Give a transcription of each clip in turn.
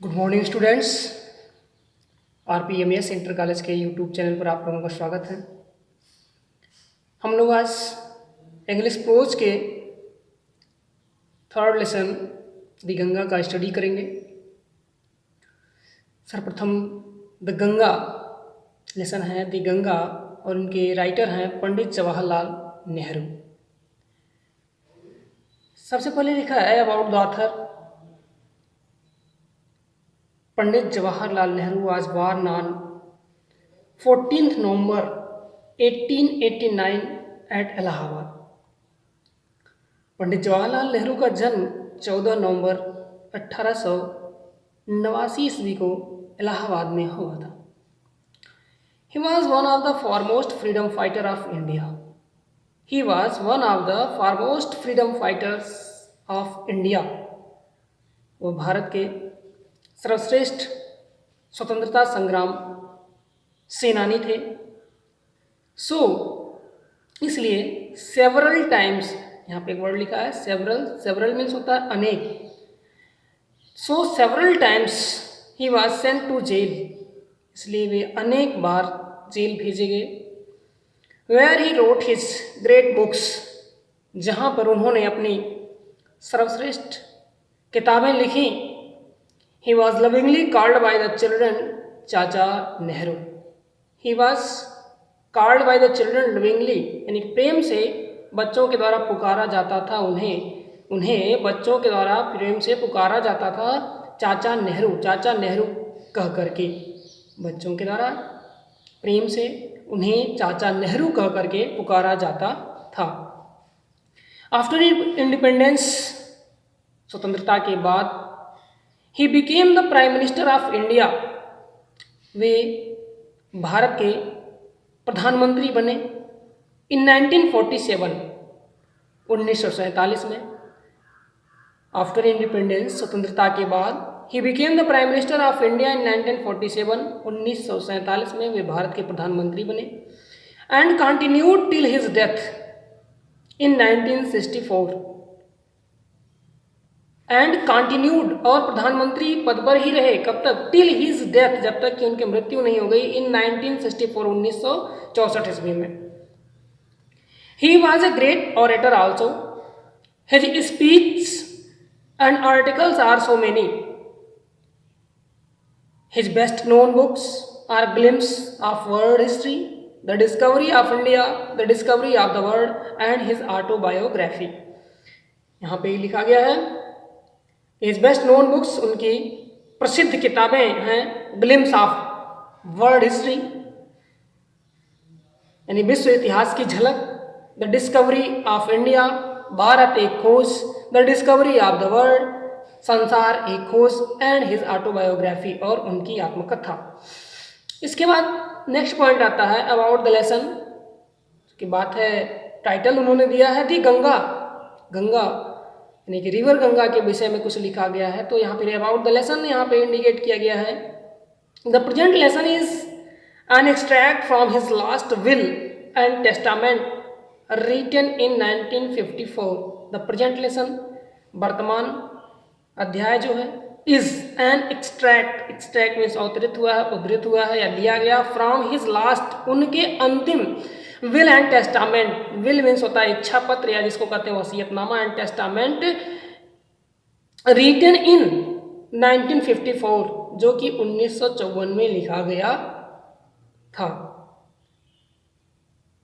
Good morning students. RPMS inter college के YouTube channel पर आप लोगों का स्वागत है। हम लोग आज इंग्लिश प्रोज के थर्ड लेसन द गंगा का स्टडी करेंगे। सर्वप्रथम द गंगा लेसन है द गंगा और उनके राइटर हैं पंडित जवाहरलाल नेहरू। सबसे पहले लिखा है about the author. Pandit Jawaharlal Nehru was born on 14th November 1889 at Allahabad. Pandit Jawaharlal Nehru का जन्म 14 नवंबर 1889 ईस्वी को इलाहाबाद में हुआ था। He was one of the foremost freedom fighter of India. He was one of the foremost freedom fighters of India. वो भारत के सर्वश्रेष्ठ स्वतंत्रता संग्राम सेनानी थे। इसलिए सेवरल टाइम्स, यहाँ पे एक वर्ड लिखा है सेवरल मीन्स होता है अनेक। Several times he was sent to jail, इसलिए वे अनेक बार जेल भेजे गए। Where he wrote his great books, जहाँ पर उन्होंने अपनी सर्वश्रेष्ठ किताबें लिखी। He was lovingly called by the children चाचा Nehru. He was called by the children lovingly, यानी प्रेम से बच्चों के द्वारा पुकारा जाता था उन्हें बच्चों के द्वारा प्रेम से पुकारा जाता था चाचा नेहरू कह करके। बच्चों के द्वारा प्रेम से उन्हें चाचा नेहरू कह करके पुकारा जाता था। आफ्टर इंडिपेंडेंस, स्वतंत्रता के बाद, He became the Prime Minister of India. वे भारत के प्रधानमंत्री बने in 1947, 1947 में। आफ्टर इंडिपेंडेंस, स्वतंत्रता के बाद, he became the Prime Minister of India in 1947, 1947 में वे भारत के प्रधानमंत्री बने and continued till his death in 1964. And continued, और प्रधानमंत्री पद पर ही रहे कब तक? टिल हिज डेथ, जब तक कि उनकी मृत्यु नहीं हो गई इन 1964, 1964 ईस्वी में। He was a great orator also. His speech and articles are so many. His best known books are glimpses of world history, the discovery of India, the discovery of the world and his autobiography. यहाँ पे लिखा गया है his best known books, उनकी प्रसिद्ध किताबें हैं glimpse of world history यानी विश्व इतिहास की झलक, the discovery of India, Bharat एक खोज, the discovery of the world, संसार एक खोज, एंड हिज ऑटोबायोग्राफी, और उनकी आत्मकथा। इसके बाद नेक्स्ट पॉइंट आता है अबाउट द लेसन की बात है। टाइटल उन्होंने दिया है दी गंगा यानी कि रिवर गंगा के विषय में कुछ लिखा गया है। तो यहाँ पे अबाउट द लेसन यहाँ पे इंडिकेट किया गया है। The present lesson is an extract from his last will and testament written in 1954। The present lesson, वर्तमान अध्याय जो है, इज एन एक्सट्रैक्ट मीन्स उद्धृत हुआ है या लिया गया, फ्रॉम हिज लास्ट, उनके अंतिम, will and testament, will means होता है इच्छा पत्र या जिसको कहते हैं वसीयतनामा, एंड टेस्टामेंट रिटन इन 1954, जो कि 1954 में लिखा गया था।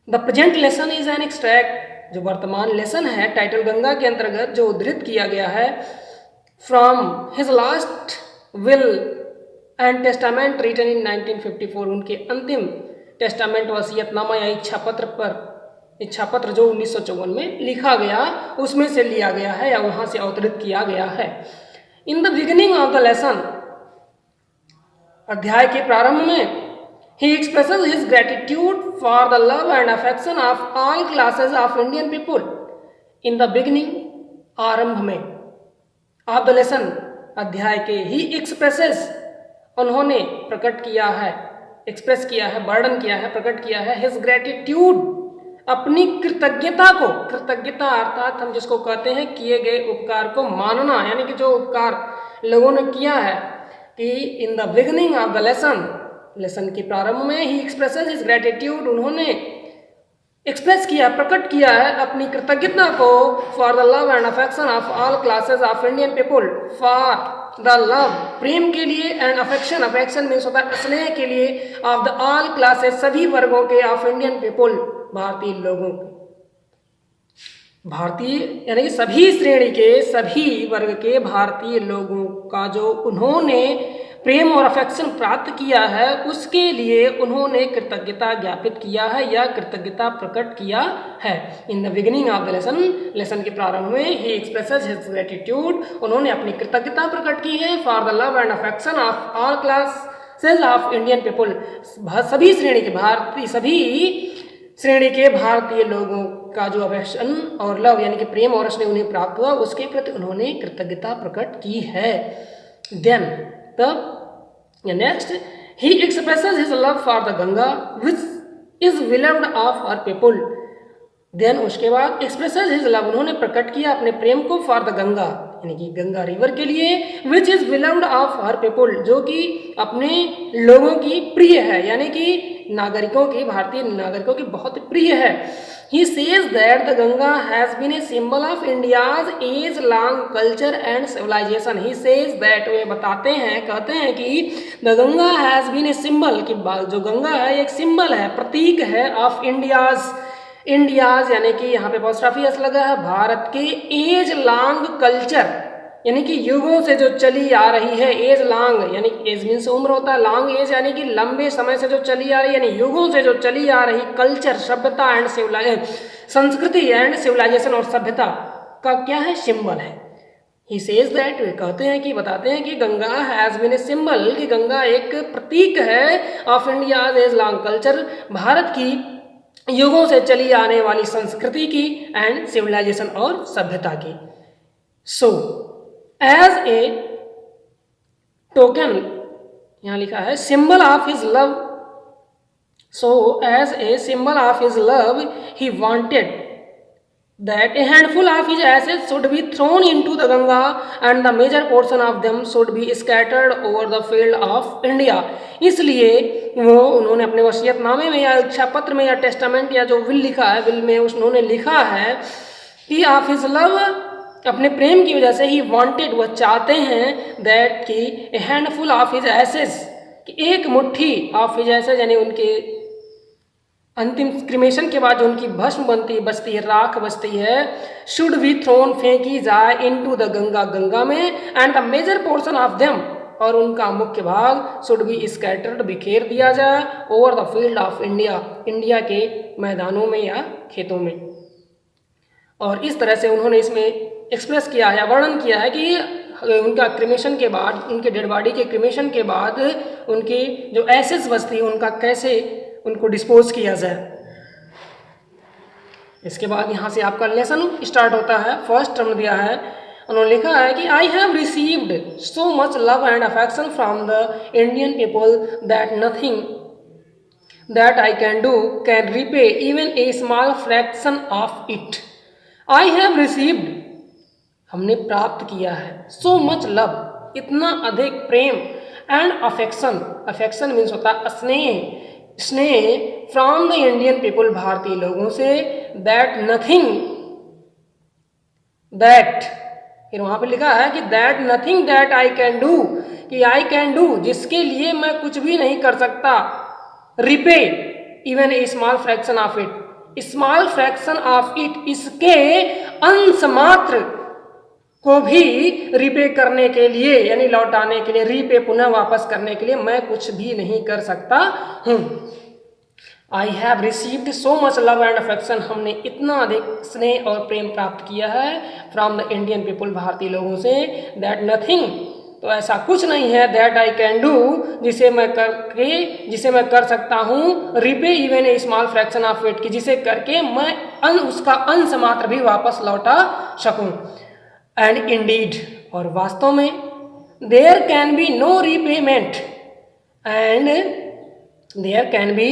The present lesson is an extract, जो वर्तमान लेसन है टाइटल गंगा के अंतर्गत जो उद्धृत किया गया है, from his last will and testament written in 1954, उनके अंतिम टेस्टामेंट वसीयतनामा या इच्छा पत्र जो 1954 में लिखा गया, उसमें से लिया गया है या वहां से अवतरित किया गया है। इन the beginning of the lesson, अध्याय के प्रारंभ में, he expresses his gratitude for the love and affection of all classes of Indian people. In the beginning, आरंभ में, ऑफ द लेसन, अध्याय के, he expresses, उन्होंने प्रकट किया है, एक्सप्रेस किया है, वर्णन किया है, प्रकट किया है, हिज ग्रेटिट्यूड, अपनी कृतज्ञता को, कृतज्ञता अर्थात हम जिसको कहते हैं किए गए उपकार को मानना, यानी कि जो उपकार लोगों ने किया है कि in the beginning of the lesson के प्रारंभ में ही एक्सप्रेसेस हिज ग्रेटिट्यूड, उन्होंने एक्सप्रेस किया, प्रकट किया है अपनी कृतज्ञता को for the love and affection of all classes of Indian people, for the love प्रेम के लिए, एंड अफेक्शन, अफेक्शन मीन्स होता है स्नेह के लिए, ऑफ द ऑल क्लासेस सभी वर्गों के, ऑफ इंडियन पीपुल भारतीय लोगों के, भारतीय यानी कि सभी श्रेणी के, सभी वर्ग के भारतीय लोगों का जो उन्होंने प्रेम और अफेक्शन प्राप्त किया है उसके लिए उन्होंने कृतज्ञता ज्ञापित किया है या कृतज्ञता प्रकट किया है। इन the beginning of the lesson के प्रारंभ में ही एक्सप्रेसेस हिज ग्रेटिट्यूड, उन्होंने अपनी कृतज्ञता प्रकट की है for the love and affection of all classes of Indian people, सभी श्रेणी के भारतीय, सभी श्रेणी के भारतीय लोगों का जो अफेक्शन और लव यानी कि प्रेम और स्नेह उन्हें प्राप्त हुआ उसके प्रति उन्होंने कृतज्ञता प्रकट की है। देन तब next he expresses his love for the Ganga which is beloved of our people, then उसके बाद एक्सप्रेसेस हिज लव, उन्होंने प्रकट किया अपने प्रेम को फॉर द गंगा यानी कि गंगा रिवर के लिए, which is beloved of our people, जो कि अपने लोगों की प्रिय है यानी कि नागरिकों की, भारतीय नागरिकों की बहुत प्रिय है। He says that the Ganga has been a symbol of India's age-long culture and civilization. He says that, वे बताते हैं, कहते हैं कि the Ganga has been a symbol, कि जो गंगा है एक सिंबल है, प्रतीक है of इंडियाज यानी कि यहाँ पे अपॉस्ट्रोफी एस लगा है, भारत के एज लॉन्ग कल्चर यानी कि युगों से जो चली आ रही है, एज लॉन्ग यानी एज मीन्स उम्र होता है, लॉन्ग एज यानी कि लंबे समय से जो चली आ रही है, यानी युगों से जो चली आ रही कल्चर, सभ्यता एंड सिविलाइजेशन, संस्कृति एंड सिविलाइजेशन और सभ्यता का क्या है, सिंबल है। ही सेज दैट, वे कहते हैं कि बताते हैं कि Ganga has been a symbol, कि गंगा एक प्रतीक है of India's age long culture, Bharat की युगों से चली आने वाली संस्कृति की एंड सिविलाइजेशन और सभ्यता की। सो एज ए टोकन, यहाँ लिखा है symbol of his love, so as a symbol of his love he wanted that a handful of his ashes should be thrown into the Ganga and the major portion of them should be scattered over the field of India। इसलिए वो उन्होंने अपने वसीयतनामे में या इच्छा पत्र में या टेस्टामेंट या जो विल लिखा है, विल में उन्होंने लिखा है कि ऑफ हिज लव, अपने प्रेम की वजह से ही वांटेड, वह चाहते हैं दैट कि ए हैंडफुल ऑफ हिज एसेस, कि एक मुट्ठी ऑफ हिज एसेस यानी उनके अंतिम क्रिमेशन के बाद जो उनकी भस्म बचती है, राख बचती है, शुड बी थ्रोन, फेंकी जाए इनटू द गंगा, गंगा में, and the major portion of them, और उनका मुख्य भाग शुड बी स्कैटर्ड, बिखेर दिया जाए, over the field of India, India के मैदानों में या खेतों में। और इस तरह से उन्होंने इसमें एक्सप्रेस किया है, वर्णन किया है कि उनका क्रिमेशन के बाद, उनके डेड बॉडी के क्रिमेशन के बाद उनकी जो एसेस बचती है उनका कैसे उनको डिस्पोज किया जाए। इसके बाद यहाँ से आपका लेसन स्टार्ट होता है। फर्स्ट टर्म दिया है, उन्होंने लिखा है कि I have received so much love and affection from the Indian people that nothing that I can do can repay even a small fraction of it. I have received, हमने प्राप्त किया है, सो मच लव, इतना अधिक प्रेम, and affection, affection means होता है स्नेह, स्नेह फ्रॉम द इंडियन पीपल, भारतीय लोगों से, दैट नथिंग, दैट, फिर वहां पे लिखा है कि that nothing that I can do, कि आई कैन डू, जिसके लिए मैं कुछ भी नहीं कर सकता, repay even a small fraction of it, small fraction of it, इसके अंश मात्र को भी रिपे करने के लिए यानी लौटाने के लिए, रीपे पुनः वापस करने के लिए मैं कुछ भी नहीं कर सकता हूँ। I have received so much love and affection, हमने इतना अधिक स्नेह और प्रेम प्राप्त किया है फ्रॉम द इंडियन पीपल, भारतीय लोगों से, दैट नथिंग, तो ऐसा कुछ नहीं है, दैट आई कैन डू, जिसे मैं कर सकता हूँ, repay even a small fraction of it, कि जिसे करके मैं उसका अंश मात्र भी वापस लौटा सकूँ। एंड इंडीड, और वास्तव में, there can be no repayment, and there can be,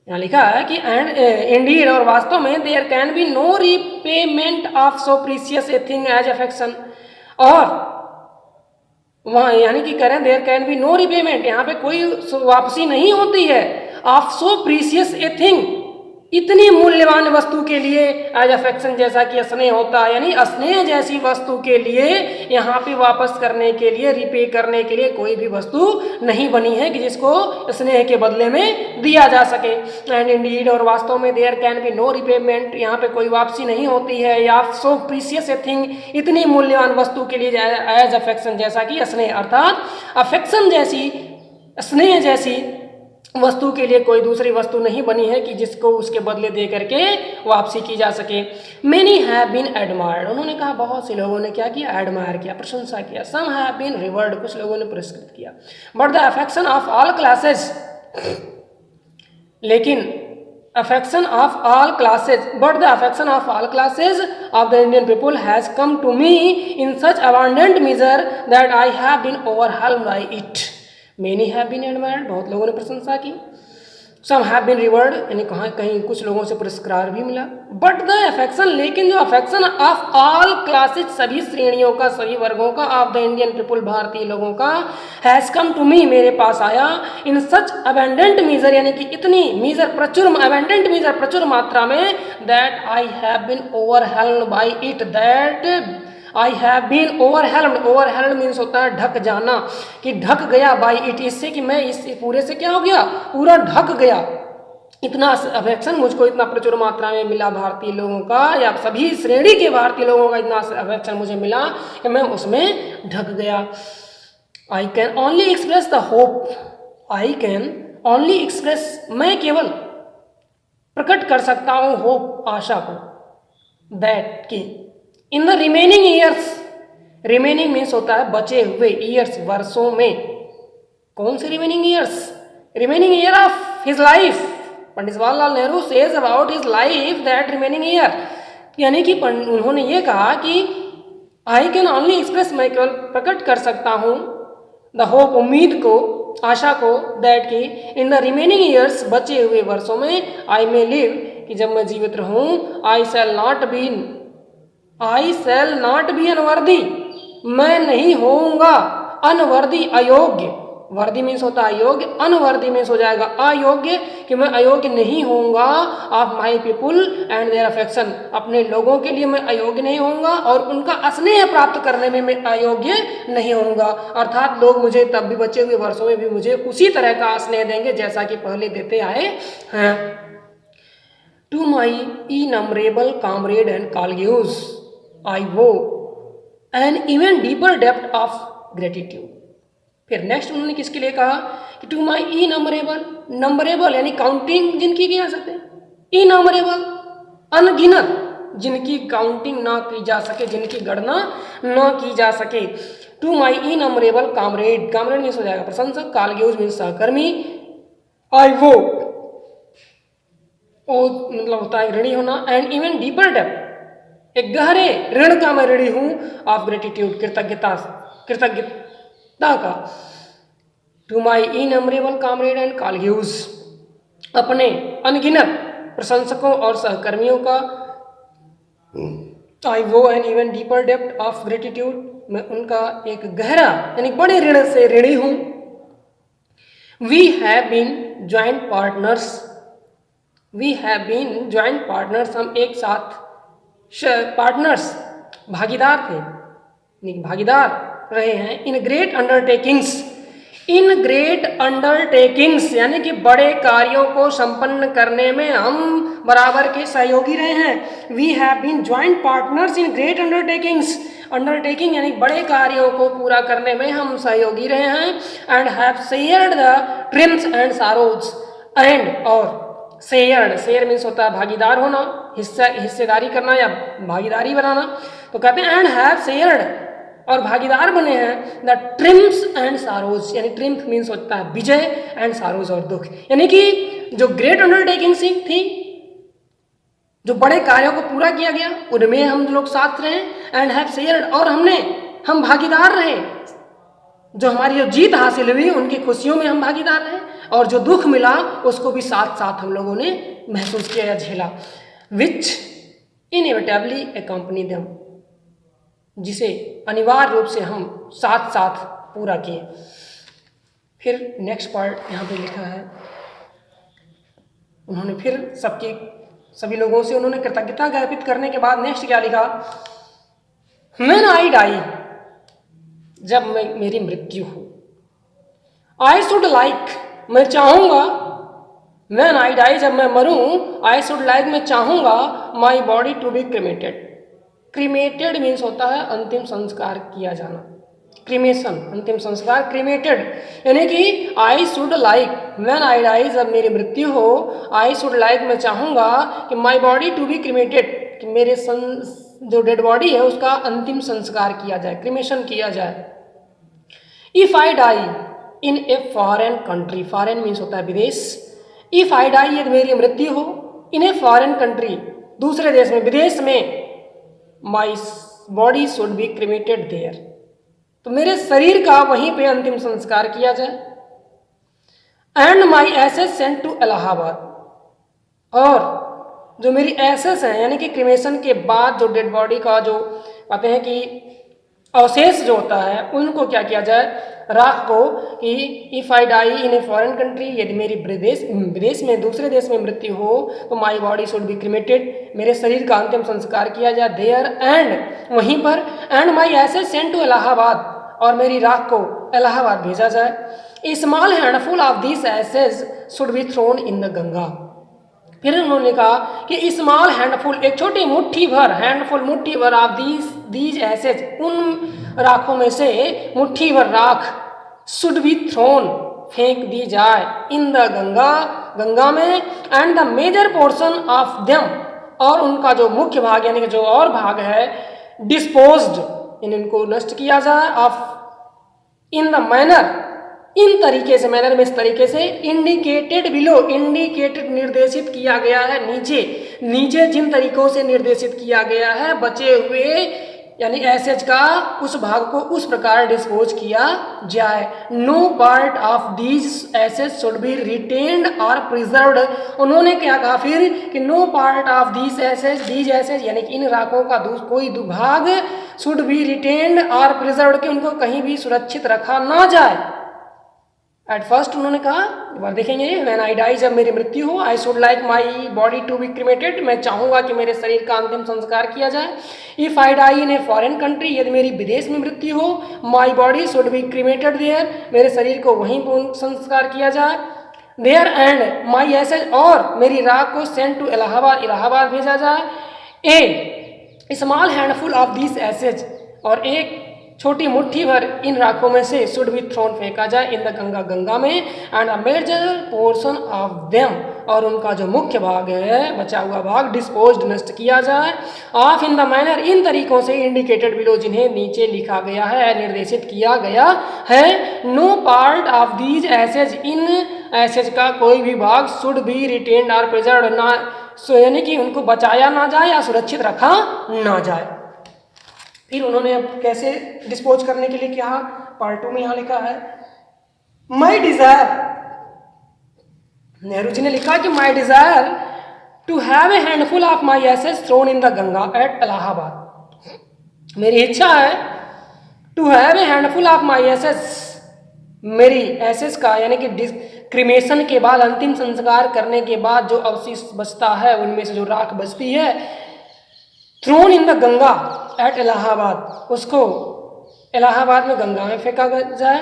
यहाँ लिखा है कि एंड इंडीड, और वास्तव में, there can be no repayment of so precious a thing as affection, और वहाँ यानी कि करें there can be no repayment, यहाँ पे कोई वापसी नहीं होती है। Of so precious a thing, इतनी मूल्यवान वस्तु के लिए एज अफेक्शन, जैसा कि स्नेह होता है, यानी स्नेह जैसी वस्तु के लिए यहाँ पे वापस करने के लिए, रिपे करने के लिए कोई भी वस्तु नहीं बनी है कि जिसको स्नेह के बदले में दिया जा सके। एंड इंडीड, और वास्तव में there can be no repayment, यहाँ पे कोई वापसी नहीं होती है। या सो प्रीसियस ए थिंग, इतनी मूल्यवान वस्तु के लिए एज अफेक्शन, जैसा कि स्नेह, अर्थात अफेक्शन जैसी, स्नेह जैसी वस्तु के लिए कोई दूसरी वस्तु नहीं बनी है कि जिसको उसके बदले दे करके वापसी की जा सके। मेनी हैव बीन एडमायर्ड, उन्होंने कहा बहुत से लोगों ने क्या किया, एडमायर किया, प्रशंसा किया। सम हैव बीन रिवर्ड, कुछ लोगों ने पुरस्कृत किया। But the affection of all classes, लेकिन affection of all classes, but the affection of all classes of the Indian people has come to me in such abundant measure that I have been overwhelmed by it. Many have been admired, बहुत लोगों ने प्रशंसा की। Some have been rewarded, यानी कहाँ कहीं कुछ लोगों से पुरस्कार भी मिला। But the affection, लेकिन जो affection of all classes, सभी श्रेणियों का, सभी वर्गों का, of the Indian people, भारतीय लोगों का, has come to me, मेरे पास आया, in such abundant measure, यानी कि इतनी measure, प्रचुर, abundant measure, प्रचुर मात्रा में, that I have been overwhelmed by it, that I have been overwhelmed, overwhelmed means होता है ढक जाना, कि ढक गया by it, इससे कि मैं इस पूरे से क्या हो गया, पूरा ढक गया। इतना अफेक्शन मुझको इतना प्रचुर मात्रा में मिला भारतीय लोगों का, या सभी श्रेणी के भारतीय लोगों का इतना अफेक्शन मुझे मिला कि मैं उसमें ढक गया। I can only express the hope, I can only express, मैं केवल प्रकट कर सकता हूँ होप, आशा को, that कि in the remaining years, remaining means होता है बचे हुए, ईयर्स वर्षों में। कौन से remaining years, remaining year of his life. Pandit Jawaharlal Nehru says about his life that remaining year, यानी कि उन्होंने ये कहा कि आई कैन ओनली एक्सप्रेस, मैं केवल प्रकट कर सकता हूँ, द होप, उम्मीद को, आशा को, दैट कि इन द रिमेनिंग ईयर्स, बचे हुए वर्षों में, आई मे लिव, कि जब मैं जीवित रहूँ, आई शैल नॉट बी अनवर्दी, मैं नहीं होऊंगा अनवर्दी, अयोग्य, वर्दी मीन्स होता है अयोग्य, अनवर्दी मीन्स हो जाएगा अयोग्य, कि मैं अयोग्य नहीं होऊंगा, of my people and their affection, अपने लोगों के लिए मैं अयोग्य नहीं होऊंगा और उनका स्नेह प्राप्त करने में मैं अयोग्य नहीं होऊंगा। अर्थात लोग मुझे तब भी, बचे हुए वर्षों में भी मुझे उसी तरह का स्नेह देंगे जैसा कि पहले देते आए हैं। To my innumerable comrade and colleagues I owe an even deeper depth of gratitude. फिर नेक्स्ट उन्होंने किसके लिए कहा कि टू माई इनमरेबल, नंबरेबल यानी काउंटिंग जिनकी की जा सकते, इनमरेबल अनगिनत, जिनकी काउंटिंग ना की जा सके, जिनकी गणना ना की जा सके। To my innumerable comrade, comrade means हो जाएगा प्रशंसक, कॉलीग्स मीन्स सहकर्मी, आई वो मतलब होता है ऋणी होना, एंड इवन डीपर डेप्थ, एक गहरे ऋण का मैं ऋणी हूं, ऑफ ग्रेटिट्यूड, कृतज्ञता का। To my innumerable comrade and colleagues, अपने अनगिनत प्रशंसकों और सहकर्मियों का, I owe an even deeper depth of gratitude, मैं उनका एक गहरा यानी बड़े ऋण से ऋणी हूं। We have been joint partners, we have been joint partners, हम एक साथ पार्टनर्स, भागीदार थे, भागीदार रहे हैं। In great undertakings, in great undertakings यानी कि बड़े कार्यों को संपन्न करने में हम बराबर के सहयोगी रहे हैं। We have been joint partners in great undertakings, undertaking यानी बड़े कार्यों को पूरा करने में हम सहयोगी रहे हैं। And have shared the TRIMS and sorrows, and और शेयर्ड, शेयर मीन्स होता है भागीदार होना, हिस्सेदारी करना या भागीदारी बनाना। तो कहते हैं एंड हैव शेयर्ड, और भागीदार बने हैं, द ट्रिम्स एंड सारोज, यानी ट्रिम्फ मीन्स होता है विजय, एंड सारोज और दुख, यानी कि जो ग्रेट अंडरटेकिंग थी, जो बड़े कार्यों को पूरा किया गया, उनमें हम लोग साथ रहे। एंड हैव शेयर्ड, और हम भागीदार रहे, जो हमारी जो जीत हासिल हुई उनकी खुशियों में हम भागीदार रहे, और जो दुख मिला उसको भी साथ साथ हम लोगों ने महसूस किया या झेला। विच इनएविटेबली अकम्पनी देम, जिसे अनिवार्य रूप से हम साथ साथ पूरा किए। फिर नेक्स्ट पार्ट यहाँ पे लिखा है, उन्होंने फिर सभी लोगों से उन्होंने कृतज्ञता ज्ञापित करने के बाद नेक्स्ट क्या लिखा, व्हेन आई डाई, जब मेरी मृत्यु हो, आई शुड लाइक, मैं चाहूँगा, व्हेन आई डाई, जब मैं मरूं, आई शुड लाइक, मैं चाहूँगा, my body to be cremated. Cremated means होता है अंतिम संस्कार किया जाना, क्रीमेशन अंतिम संस्कार, क्रीमेटेड यानी कि I should like, when I die, जब मेरी मृत्यु हो, आई शुड लाइक, मैं चाहूँगा कि my body to be cremated, कि मेरे जो डेड बॉडी है उसका अंतिम संस्कार किया जाए, क्रीमेशन किया जाए। If I die in a foreign country, foreign means होता है विदेश, इफ आई डाई, यदि मेरी मृत्यु हो, इन ए फॉरेन कंट्री, दूसरे देश में, विदेश में, my body should be cremated there, तो मेरे शरीर का वहीं पे अंतिम संस्कार किया जाए। And my ashes sent to Allahabad, और जो मेरी एसेस है यानी कि क्रीमेशन के बाद जो डेड बॉडी का जो कहते हैं कि अवशेष जो होता है उनको क्या किया जाए, राख को, कि if I die in a foreign country, यदि मेरी विदेश में, दूसरे देश में मृत्यु हो, तो माई बॉडी शुड बी क्रीमेटेड, मेरे शरीर का अंतिम संस्कार किया जाए देयर, एंड वहीं पर, and my ashes sent to Allahabad, और मेरी राख को इलाहाबाद भेजा जाए। Small handful of this ashes should be thrown in the Ganga. फिर उन्होंने कहा कि स्मॉल हैंडफुल, एक छोटी मुट्ठी भर, हैंडफुल मुट्ठी भर ऑफ दीज एसेज, उन राखों में से मुट्ठी भर राख, शुड बी थ्रोन, फेंक दी जाए, इन द गंगा, गंगा में, and the major portion of them, और उनका जो मुख्य भाग यानी कि जो और भाग है, डिस्पोज्ड, इनको नष्ट किया जाए, ऑफ इन द मैनर, इन तरीके से, मैनर में इस तरीके से, इंडिकेटेड बिलो, इंडिकेटेड निर्देशित किया गया है, नीचे जिन तरीकों से निर्देशित किया गया है, बचे हुए यानी एसेज का उस भाग को उस प्रकार डिस्पोज किया जाए। No part of these ashes should be retained और प्रिजर्व्ड। उन्होंने क्या कहा फिर कि no part of these ashes यानी कि इन राखों का कोई भाग शुड बी रिटेन्ड और प्रिजर्व्ड, कि उनको कहीं भी सुरक्षित रखा ना जाए। एट फर्स्ट उन्होंने कहा, एक बार देखेंगे, व्हेन आई डाई, जब मेरी मृत्यु हो, I should like my body to be cremated, मैं चाहूँगा कि मेरे शरीर का अंतिम संस्कार किया जाए। If I die in a foreign country, यदि मेरी विदेश में मृत्यु हो, my body should be cremated there, मेरे शरीर को वहीं पर संस्कार किया जाए। देयर एंड माई एसेज, और मेरी राख को सेंड टू इलाहाबाद, इलाहाबाद भेजा जाए। A small handful of this essays, और एक छोटी मुट्ठी भर इन राखों में से शुड बी थ्रोन, फेंका जाए, इन द गंगा, गंगा में, and a major portion of them, और उनका जो मुख्य भाग है, बचा हुआ भाग, डिस्पोज्ड, नष्ट किया जाए, ऑफ इन द मैनर, इन तरीकों से, इंडिकेटेड बिलो, जिन्हें नीचे लिखा गया है, निर्देशित किया गया है। No part of these ashes, इन एसेज का कोई भी भाग शुड बी रिटेन्ड और प्रिजर्व्ड, ना यानी कि उनको बचाया ना जाए या सुरक्षित रखा ना जाए। फिर उन्होंने अब कैसे डिस्पोज करने के लिए कहा, पार्ट 2 में यहां लिखा है, माई डिजायर, नेहरू जी ने लिखा कि my desire to have a handful of my ashes thrown in the Ganga at Allahabad, मेरी इच्छा है to have a handful of my ashes, मेरी एसेज का यानी कि क्रीमेशन के बाद, अंतिम संस्कार करने के बाद जो अवशिष्ट बचता है, उनमें से जो राख बचती है, thrown in the Ganga at Allahabad, उसको इलाहाबाद में गंगा में फेंका जाए।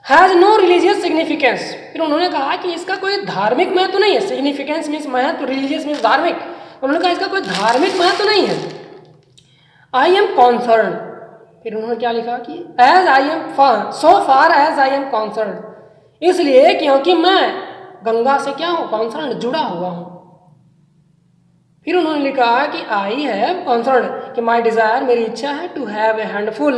हैज़ नो रिलीजियस सिग्निफिकेंस, फिर उन्होंने कहा कि इसका कोई धार्मिक महत्व नहीं है। सिग्निफिकेंस मीन्स महत्व, रिलीजियस मीन्स धार्मिक, उन्होंने कहा इसका कोई धार्मिक महत्व नहीं है। आई एम कॉन्सर्न, फिर उन्होंने क्या लिखा कि as I am so far as I am concerned, इसलिए क्योंकि मैं गंगा से क्या हूँ, कॉन्सर्न, जुड़ा हुआ हूँ। फिर उन्होंने लिखा कि आई हैव कॉन्सर्न, कि माई डिजायर, मेरी इच्छा है, to have a handful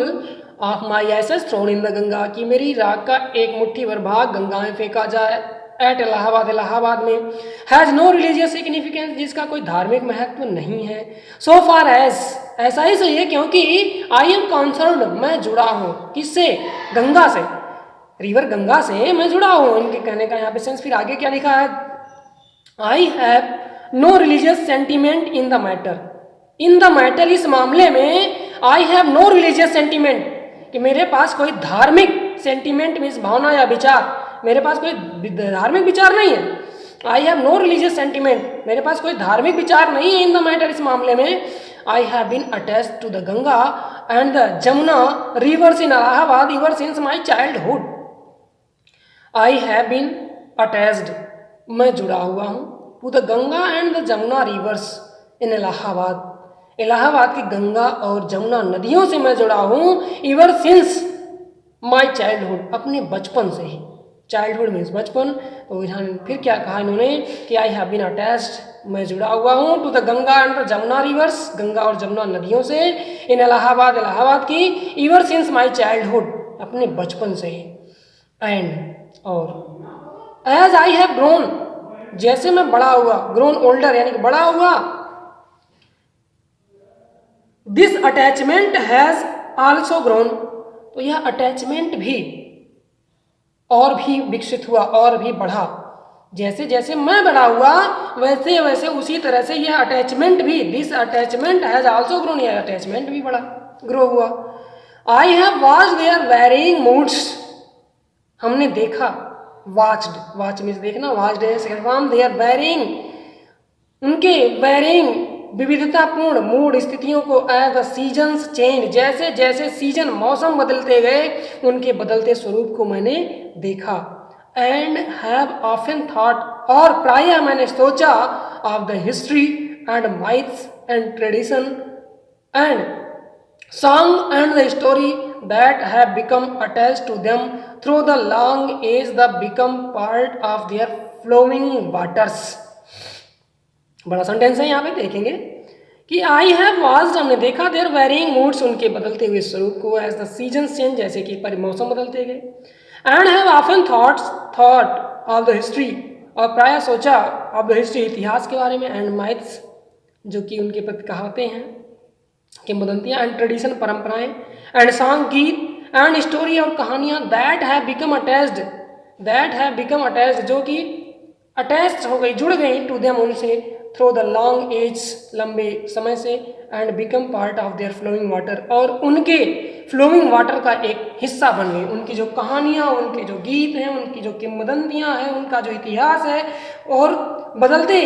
of my ashes thrown in the Ganga, कि मेरी राख का एक मुट्ठी भर भाग गंगा में फेंका जाए, एट इलाहाबाद, इलाहाबाद में। हैज़ नो रिलीजियस सिग्निफिकेंस, जिसका कोई धार्मिक महत्व नहीं है। सो फार एज, ऐसा ही सही है क्योंकि आई एम कॉन्सर्न, मैं जुड़ा हूँ, किससे, गंगा से, रिवर गंगा से मैं जुड़ा हूँ, इनके कहने का यहाँ पे सेंस। फिर आगे क्या लिखा है, I have no religious sentiment in the matter, in the matter, इस मामले में I have no religious sentiment, कि मेरे पास कोई धार्मिक सेंटिमेंट मीन्स भावना या विचार, मेरे पास कोई धार्मिक विचार नहीं है। I have no religious sentiment, मेरे पास कोई धार्मिक विचार नहीं है इन द मैटर, इस मामले में। I have been attached to the Ganga and the Jamuna rivers in Allahabad ever since my childhood. I have been attached, मैं जुड़ा हुआ हूँ, to the Ganga and the Jamuna rivers in Allahabad, Allahabad की गंगा और जमुना नदियों से मैं जुड़ा हूँ, एवर सिंस माई चाइल्डहुड, अपने बचपन से ही। चाइल्डहुड मीन्स बचपन। तो यहाँ फिर क्या कहा इन्होंने कि आई हैव बीन अटैच्ड, मैं जुड़ा हुआ हूँ, to the Ganga and the Jamuna rivers, Ganga और जमुना नदियों से, इन इलाहाबाद, इलाहाबाद की, एवर सिंस माई चाइल्डहुड, अपने बचपन से ही। एंड और एज आई हैव ग्रोन, जैसे मैं बड़ा हुआ, ग्रोन ओल्डर यानी कि बड़ा हुआ, this attachment has also grown, तो यह अटैचमेंट भी और भी विकसित हुआ और भी बढ़ा। जैसे जैसे मैं बड़ा हुआ वैसे वैसे उसी तरह से यह अटैचमेंट भी, this attachment has also grown, यह अटैचमेंट भी बढ़ा, ग्रो हुआ। I have watched their varying moods, हमने देखा, वॉच्ड, वॉच मीन्स देखना, वॉच्ड है सेकंड फॉर्म, देयर वैरिंग, उनके वैरिंग विविधतापूर्ण मूड स्थितियों को, एज द सीजन्स चेंज, जैसे जैसे सीजन मौसम बदलते गए उनके बदलते स्वरूप को मैंने देखा। एंड हैव ऑफन थॉट, और प्रायः मैंने सोचा, of the history and myths and tradition and song and the story that have become attached to them through the long age, the become part of their flowing waters. बड़ा sentence है, यहाँ पे देखेंगे कि आई हैव वॉच्ड, हमने देखा, there varying moods, उनके बदलते हुए स्वरूप को, एज द सीजन्स चेंज, जैसे कि मौसम बदलते गए। And have often thought of the history, और प्रायः सोचा, ऑफ द हिस्ट्री, इतिहास के बारे में, एंड माइथ्स, जो कि उनके प्रति कहावतें हैं, किंवदंतियाँ, एंड ट्रेडिशन, परंपराएं, एंड सॉन्ग, गीत, एंड स्टोरी, और कहानियाँ, दैट हैव बिकम अटैच्ड, जो कि अटैच हो गई, जुड़ गई, टू देम, उनसे, थ्रू द लॉन्ग एज, लंबे समय से, and become part of their flowing water, और उनके फ्लोइंग वाटर का एक हिस्सा बन गई। उनकी जो कहानियाँ, उनके जो गीत हैं, उनकी जो किंवदंतियाँ हैं, उनका जो इतिहास है, और बदलते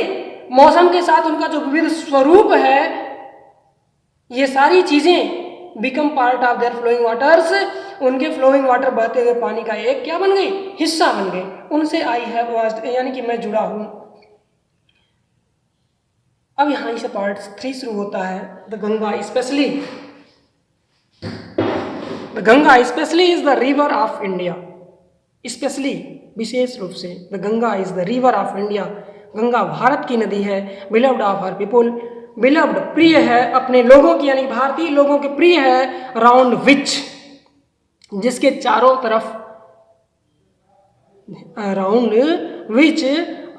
मौसम के साथ उनका जो विविध स्वरूप है, ये सारी चीज़ें become part of their flowing waters, उनके फ्लोइंग वाटर, बहते हुए पानी का एक क्या बन गई, हिस्सा बन गई, उनसे आई हैव वॉच्ड, यानी कि मैं जुड़ा हूँ। अब यहाँ से पार्ट 3 शुरू होता है। The Ganga specially, the Ganga specially is the river of India, specially, विशेष रूप से, the Ganga is the river of India, Ganga भारत की नदी है। Beloved of her people, beloved, प्रिय है अपने लोगों की, यानी भारतीय लोगों के प्रिय है। राउंड विच, जिसके चारों तरफ, round which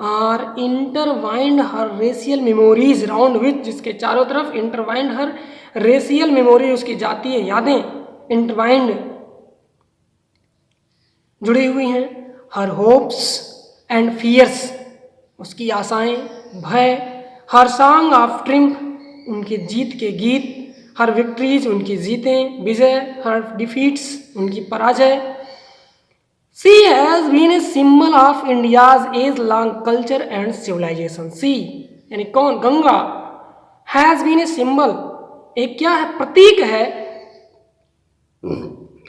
are intertwined her racial memories, round which, जिसके चारों तरफ, इंटरवाइंड हर रेशियल मेमोरी, उसकी जातीय यादें, इंटरवाइंड, जुड़ी हुई हैं। हर होप्स एंड फियर्स, उसकी आशाएं, भय। हर सॉन्ग ऑफ ट्रिम्फ, उनके जीत के गीत। हर विक्ट्रीज, उनकी जीतें, विजय। हर डिफीट्स, उनकी पराजय। She has been a symbol of India's age long culture and civilisation. She यानी कौन, Ganga, has been a symbol, एक क्या है, प्रतीक है,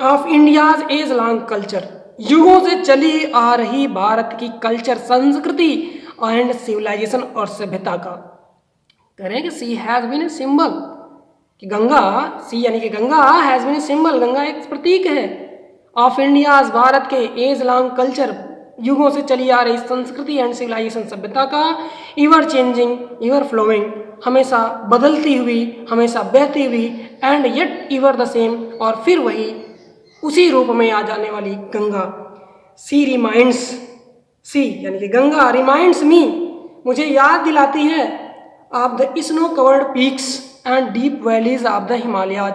of India's age long culture, युगों से चली आ रही भारत की कल्चर, संस्कृति एंड सिविलाइजेशन, और सभ्यता का। कह रहे हैं कि she has been a symbol, कि गंगा, सी यानी कि Ganga, has been a symbol, Ganga एक प्रतीक है, ऑफ इंडियाज, भारत के, एज लॉन्ग कल्चर, युगों से चली आ रही संस्कृति एंड सिविलाइजेशन, सभ्यता का। इवर चेंजिंग, इवर फ्लोइंग, हमेशा बदलती हुई, हमेशा बहती हुई। एंड येट इवर द सेम, और फिर वही उसी रूप में आ जाने वाली गंगा। सी रिमाइंड्स, सी यानी कि गंगा, रिमाइंड्स मी, मुझे याद दिलाती है, of the snow covered peaks and deep valleys of the Himalayas.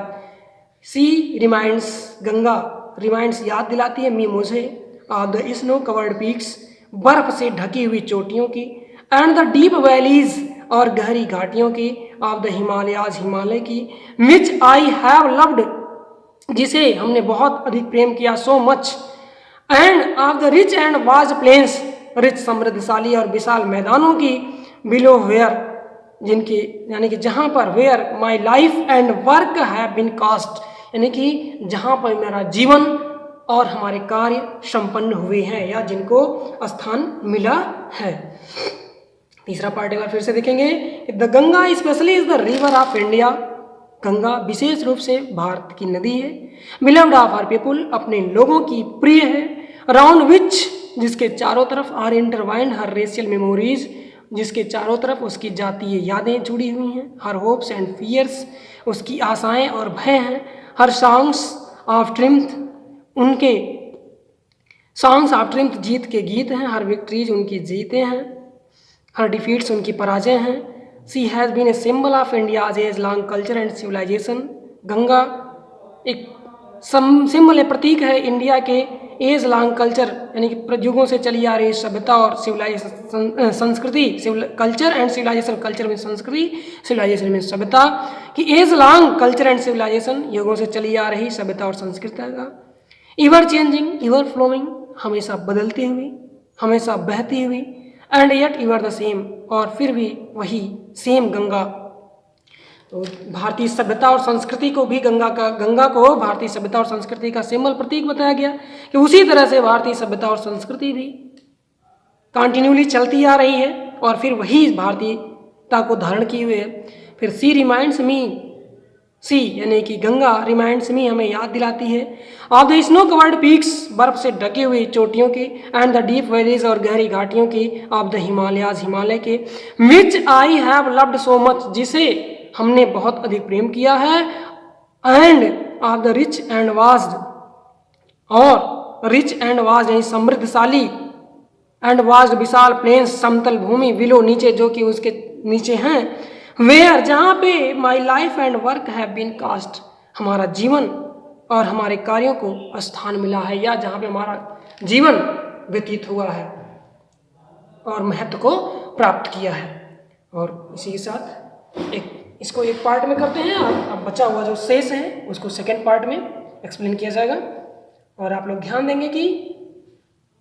She reminds, Ganga, reminds, याद दिलाती है, मी, मुझे, of the snow covered peaks, बर्फ से ढकी हुई चोटियों की। एंड द डीप वैलीज, और गहरी घाटियों की। ऑफ द हिमालयाज, हिमालय की। विच आई हैव लव्ड, जिसे हमने बहुत अधिक प्रेम किया, so much, and of the rich and vast plains, rich समृद्धशाली और विशाल मैदानों की, बिलो वेयर जिनकी, यानी कि जहाँ पर, where my life and work have been cast, यानी कि जहाँ पर मेरा जीवन और हमारे कार्य संपन्न हुए हैं या जिनको स्थान मिला है। तीसरा पार्ट एक बार फिर से देखेंगे। The Ganga specially is the river of India, Ganga विशेष रूप से भारत की नदी है। बिलव्ड ऑफ आवर पीपुल, अपने लोगों की प्रिय है। अराउंड विच, जिसके चारों तरफ, are intertwined her racial memories, जिसके चारों तरफ उसकी जातीय यादें जुड़ी हुई हैं। हर होप्स एंड फियर्स, उसकी आशाएं और भय हैं। हर सॉन्ग्स ऑफ ट्रिम्थ, उनके सॉन्ग्स ऑफ ट्रिम्थ जीत के गीत हैं। हर विक्ट्रीज, उनकी जीतें हैं। हर डिफीट्स, उनकी पराजय हैं। She has been a symbol of India's age long culture and civilisation, Ganga एक सिंबल है, प्रतीक है इंडिया के एज लॉन्ग कल्चर, यानी कि युगों से चली आ रही सभ्यता और सिविलाइजेशन, संस्कृति, कल्चर एंड सिविलाइजेशन, कल्चर में संस्कृति, सिविलाइजेशन में सभ्यता, कि age long culture and civilization, युगों से चली आ रही सभ्यता और संस्कृति का। इवर चेंजिंग, इवर फ्लोइंग, हमेशा बदलती हुई, हमेशा बहती हुई, एंड येट इवर द सेम, और फिर भी वही सेम गंगा। तो भारतीय सभ्यता और संस्कृति को भी गंगा को भारतीय सभ्यता और संस्कृति का सिंबल, प्रतीक बताया गया, कि उसी तरह से भारतीय सभ्यता और संस्कृति भी कंटिन्यूली चलती आ रही है और फिर वही भारतीयता को धारण किए हुए है। फिर सी रिमाइंड्स मी, सी यानी कि गंगा, रिमाइंड्स मी, हमें याद दिलाती है, of the snow covered peaks, बर्फ से ढके हुई चोटियों की, एंड द डीप वैलीज, और गहरी घाटियों की, ऑफ द हिमालयाज, हिमालय के, which I have loved so much, जिसे हमने बहुत अधिक प्रेम किया है, and of the rich and vast, और रिच एंड वास्ट यानी समृद्धशाली, एंड वास्ट विशाल प्लेन्स, समतल भूमि, विलो नीचे, जो कि उसके नीचे हैं, वेयर जहाँ पे my life and work have been cast, हमारा जीवन और हमारे कार्यों को स्थान मिला है, या जहाँ पे हमारा जीवन व्यतीत हुआ है और महत्व को प्राप्त किया है। और इसी के साथ इसको एक पार्ट में करते हैं, अब बचा हुआ जो शेष है उसको सेकेंड पार्ट में एक्सप्लेन किया जाएगा। और आप लोग ध्यान देंगे कि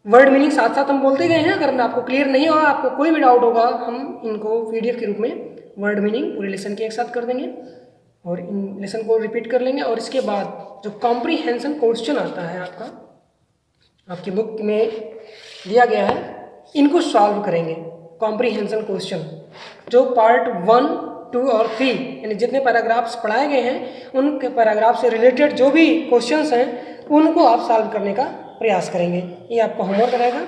वर्ड मीनिंग साथ साथ हम बोलते गए हैं। अगर आपको क्लियर नहीं होगा, आपको कोई भी डाउट होगा, हम इनको PDF के रूप में वर्ड मीनिंग पूरे लेसन के एक साथ कर देंगे और इन लेसन को रिपीट कर लेंगे। और इसके बाद जो कॉम्प्रीहेंशन क्वेश्चन आता है आपकी बुक में दिया गया है, इनको सॉल्व करेंगे। कॉम्प्रीहेंशन क्वेश्चन जो पार्ट 1, 2 और 3 यानी जितने पैराग्राफ्स पढ़ाए गए हैं उन पैराग्राफ से रिलेटेड जो भी क्वेश्चंस हैं उनको आप सॉल्व करने का प्रयास करेंगे। ये आपका होमवर्क रहेगा।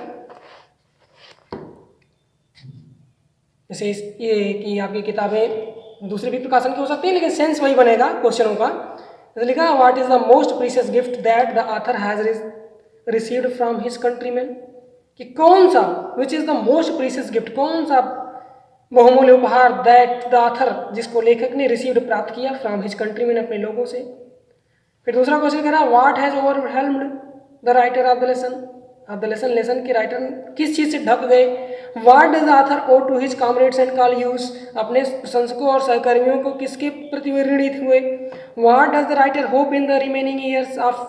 जैसे ये कि आपकी किताबें दूसरे भी प्रकाशन की हो सकती है, लेकिन सेंस वही बनेगा क्वेश्चनों का। जैसे लिखा, what is the most precious gift that the author has received from his countryman, कि कौन सा, which is the most precious gift, कौन सा बहुमूल्य उपहार दैट द ऑथर, जिसको लेखक ने रिसीव्ड प्राप्त किया, फ्रॉम हिज कंट्रीमैन, अपने लोगों से। फिर दूसरा क्वेश्चन कह रहा है, what has overwhelmed the writer of the lesson, lesson के राइटर किस चीज से ढक गए। What does the author owe to his comrades and colleagues, अपने प्रशंसकों और सहकर्मियों को किसके प्रति ऋणित हुए। What does the writer hope in the remaining years of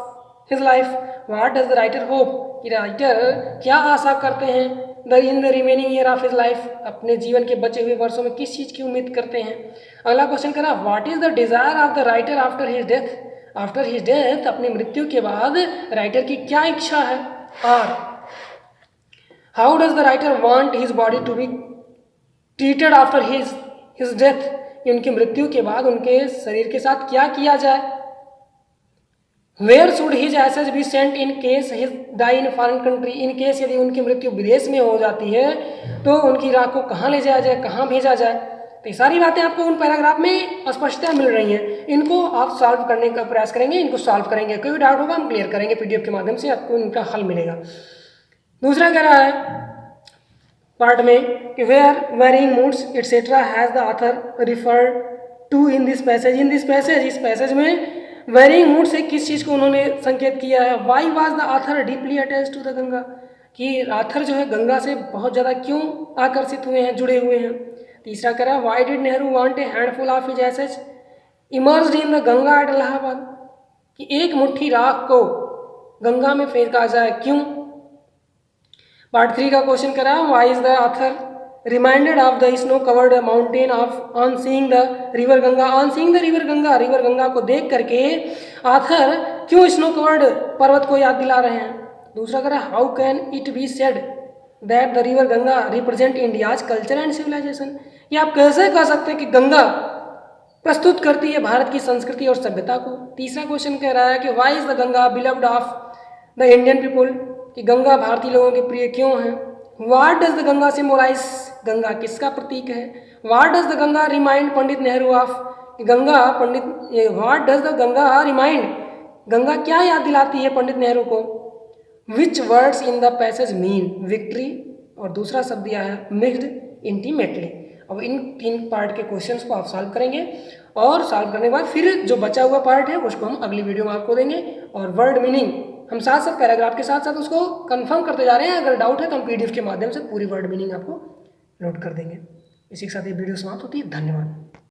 his life, what does the writer hope, कि राइटर क्या आशा करते हैं in the remaining year of his life, अपने जीवन के बचे हुए वर्षों में किस चीज की उम्मीद करते हैं। अगला क्वेश्चन करा, what is the desire of the writer after his death, after his death, अपनी मृत्यु के बाद राइटर की क्या इच्छा है। और how does the writer want his body to be treated after his death, उनकी मृत्यु के बाद उनके शरीर के साथ क्या किया जाए। Where should his ashes be sent in case his die in foreign country, in case यदि उनकी मृत्यु विदेश में हो जाती है तो उनकी राख को कहाँ ले जाया जाए, कहाँ भेजा जाए। तो ये सारी बातें आपको उन पैराग्राफ में स्पष्टता मिल रही हैं, इनको आप सॉल्व करने का प्रयास करेंगे, इनको सॉल्व करेंगे। कोई भी डाउट होगा हम क्लियर करेंगे PDF के माध्यम से, आपको इनका हल मिलेगा। दूसरा कह रहा है पार्ट में कि where varying moods et cetera has the author referred to in this passage, in this passage, इस पैसेज में वेरिंग मूड से किस चीज़ को उन्होंने संकेत किया है। Why was the author deeply attach to the Ganga, कि ऑथर जो है गंगा से बहुत ज़्यादा क्यों आकर्षित हुए हैं, जुड़े हुए हैं। तीसरा कह रहा है, why did Nehru want a handful of his ashes immersed in the Ganga at Allahabad, कि एक मुट्ठी राख को गंगा में फेंका जाए, क्यों? पार्ट 3 का क्वेश्चन करा, why is the author reminded of the snow covered mountain of on seeing the river Ganga, on seeing the river Ganga, river Ganga को देख करके ऑथर क्यों स्नो कवर्ड पर्वत को याद दिला रहे हैं? दूसरा करा, how can it be said that the river Ganga represent India's culture and civilisation, ये आप कैसे कह सकते हैं कि गंगा प्रस्तुत करती है भारत की संस्कृति और सभ्यता को? तीसरा क्वेश्चन कह रहा है कि why is the Ganga beloved of the Indian people, कि गंगा भारतीय लोगों के प्रिय क्यों है? What does the Ganga symbolise, Ganga किसका प्रतीक है? What does the Ganga remind Pandit Nehru of, Ganga Pandit, what does the Ganga remind, Ganga क्या याद दिलाती है पंडित नेहरू को? विच words in the passage mean victory, और दूसरा शब्द दिया है मिक्स्ड इंटीमेटली। अब इन 3 पार्ट के क्वेश्चंस को आप सॉल्व करेंगे और सॉल्व करने के बाद फिर जो बचा हुआ पार्ट है उसको हम अगली वीडियो में आपको देंगे, और वर्ड मीनिंग हम साथ साथ पैराग्राफ के साथ साथ उसको कंफर्म करते जा रहे हैं। अगर डाउट है तो हम PDF के माध्यम से पूरी वर्ड मीनिंग आपको नोट कर देंगे। इसी के साथ ये वीडियो समाप्त होती है। धन्यवाद।